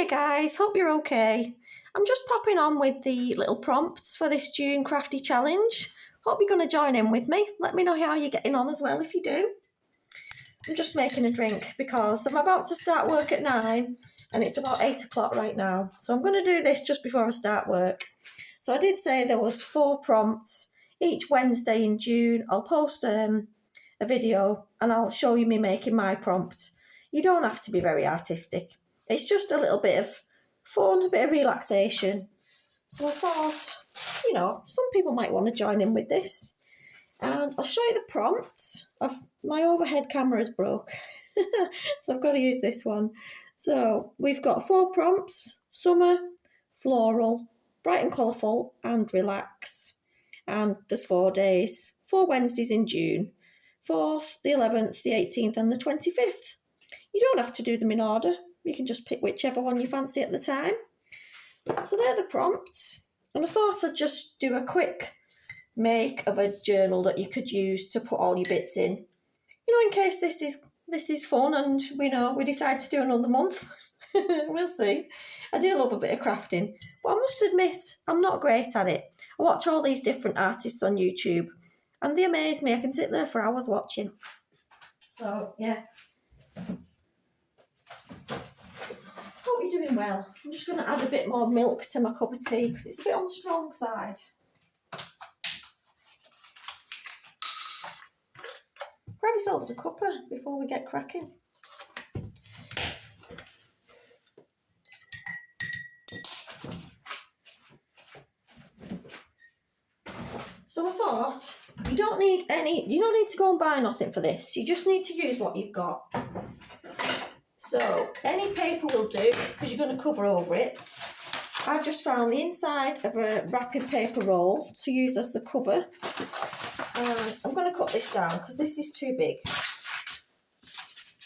Hiya guys, hope you're okay. I'm just popping on with the little prompts for this June Crafty challenge. Hope you're going to join in with me. Let me know how you're getting on as well if you do. I'm just making a drink because I'm about to start work at 9 and it's about 8 o'clock right now. So I'm going to do this just before I start work. So I did say there was 4 prompts. Each Wednesday in June I'll post a video and I'll show you me making my prompt. You don't have to be very artistic. It's just a little bit of fun, a bit of relaxation. So I thought, some people might want to join in with this. And I'll show you the prompts. My overhead camera is broke, so I've got to use this one. So we've got 4 prompts: summer, floral, bright and colourful, and relax. And there's 4 days, 4 Wednesdays in June: 4th, the 11th, the 18th, and the 25th. You don't have to do them in order. You can just pick whichever one you fancy at the time. So they're the prompts. And I thought I'd just do a quick make of a journal that you could use to put all your bits in. In case this is fun and we decide to do another month. We'll see. I do love a bit of crafting, but I must admit I'm not great at it. I watch all these different artists on YouTube and they amaze me. I can sit there for hours watching. So yeah. Hope you're doing well. I'm just going to add a bit more milk to my cup of tea because it's a bit on the strong side. Grab yourselves a cuppa before we get cracking. So I thought you don't need to go and buy nothing for this. You just need to use what you've got. So any paper will do because you're going to cover over it. I just found the inside of a wrapping paper roll to use as the cover. And I'm going to cut this down because this is too big.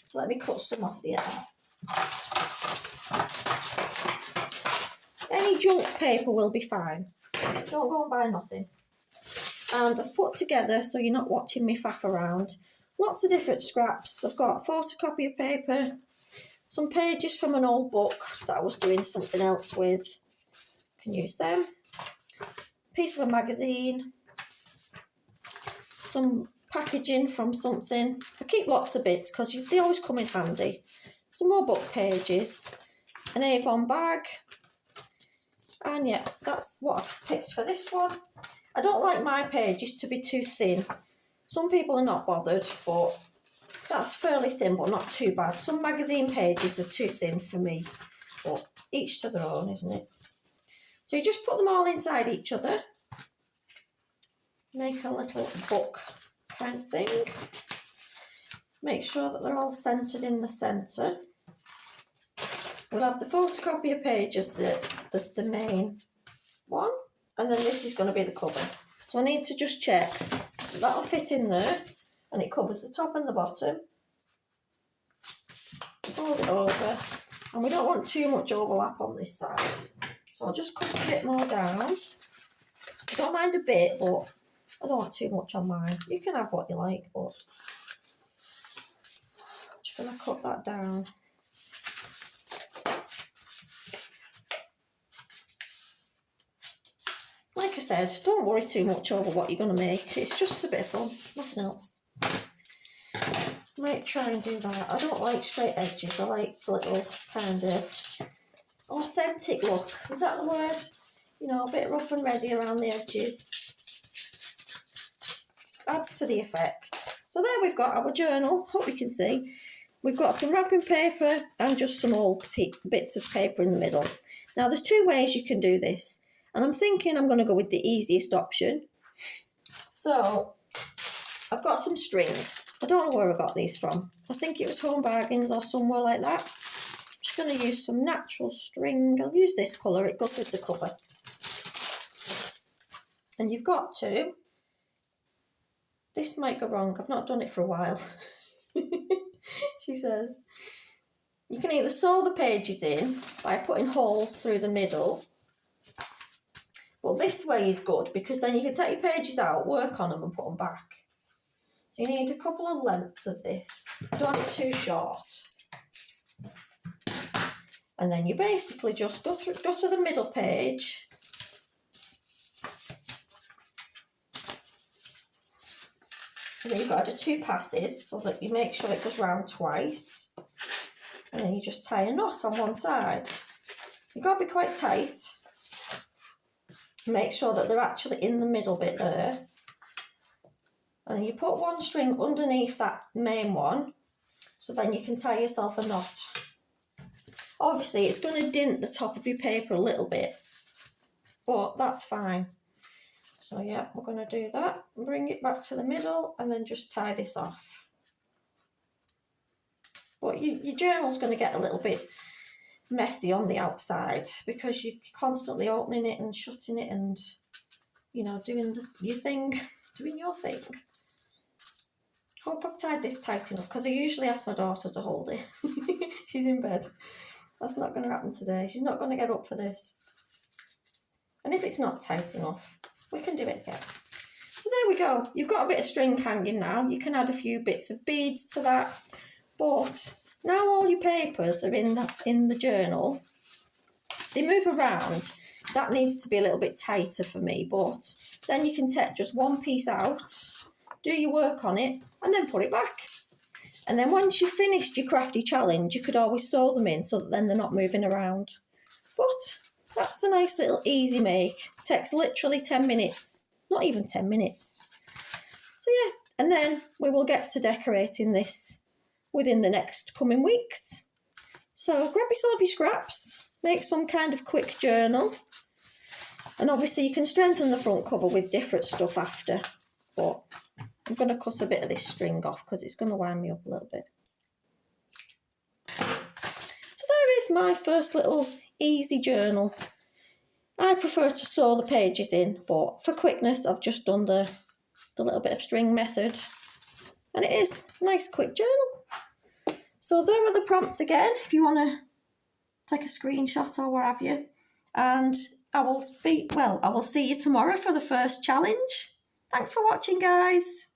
So let me cut some off the end. Any junk paper will be fine. Don't go and buy nothing. And I've put together, so you're not watching me faff around, lots of different scraps. I've got photocopier paper, some pages from an old book that I was doing something else with. Can use them. Piece of a magazine. Some packaging from something. I keep lots of bits because they always come in handy. Some more book pages. An Avon bag. And yeah, that's what I've picked for this one. I don't like my pages to be too thin. Some people are not bothered, but that's fairly thin, but not too bad. Some magazine pages are too thin for me, but each to their own, isn't it? So you just put them all inside each other. Make a little book kind of thing. Make sure that they're all centred in the centre. We'll have the photocopier page as the main one. And then this is going to be the cover. So I need to just check that'll fit in there. And it covers the top and the bottom. Fold it over. And we don't want too much overlap on this side. So I'll just cut a bit more down. I don't mind a bit, but I don't want too much on mine. You can have what you like, but I'm just going to cut that down. Like I said, don't worry too much over what you're going to make. It's just a bit of fun, nothing else. Might try and do that. I don't like straight edges. I like the little kind of authentic look. Is that the word? A bit rough and ready around the edges. Adds to the effect. So there we've got our journal. Hope you can see. We've got some wrapping paper and just some old bits of paper in the middle. Now there's 2 ways you can do this. And I'm thinking I'm going to go with the easiest option. So I've got some string. I don't know where I got these from. I think it was Home Bargains or somewhere like that. I'm just going to use some natural string. I'll use this colour. It goes with the cover. And you've got to. This might go wrong. I've not done it for a while. She says. You can either sew the pages in by putting holes through the middle. But this way is good because then you can take your pages out, work on them and put them back. So you need a couple of lengths of this. Don't want it too short. And then you basically just go to the middle page. And then you've got to do 2 passes so that you make sure it goes round twice. And then you just tie a knot on one side. You've got to be quite tight. Make sure that they're actually in the middle bit there. And you put one string underneath that main one, so then you can tie yourself a knot. Obviously, it's going to dint the top of your paper a little bit, but that's fine. So yeah, we're going to do that. Bring it back to the middle and then just tie this off. But your journal's going to get a little bit messy on the outside because you're constantly opening it and shutting it and, you know, doing your thing. Hope I've tied this tight enough because I usually ask my daughter to hold it. She's in bed. That's not going to happen today. She's not going to get up for this. And if it's not tight enough, we can do it again. So there we go. You've got a bit of string hanging now. You can add a few bits of beads to that. But now all your papers are in the journal. They move around. That needs to be a little bit tighter for me. But then you can take just one piece out, do your work on it, and then put it back. And then once you've finished your crafty challenge, you could always sew them in so that then they're not moving around. But that's a nice little easy make. Takes literally 10 minutes, not even 10 minutes. So yeah, and then we will get to decorating this within the next coming weeks. So grab yourself your scraps, make some kind of quick journal. And obviously you can strengthen the front cover with different stuff after, but I'm going to cut a bit of this string off because it's going to wind me up a little bit. So there is my first little easy journal. I prefer to sew the pages in, but for quickness I've just done the little bit of string method. And it is a nice quick journal. So there are the prompts again if you want to take a screenshot or what have you. And I will see you tomorrow for the first challenge. Thanks for watching, guys.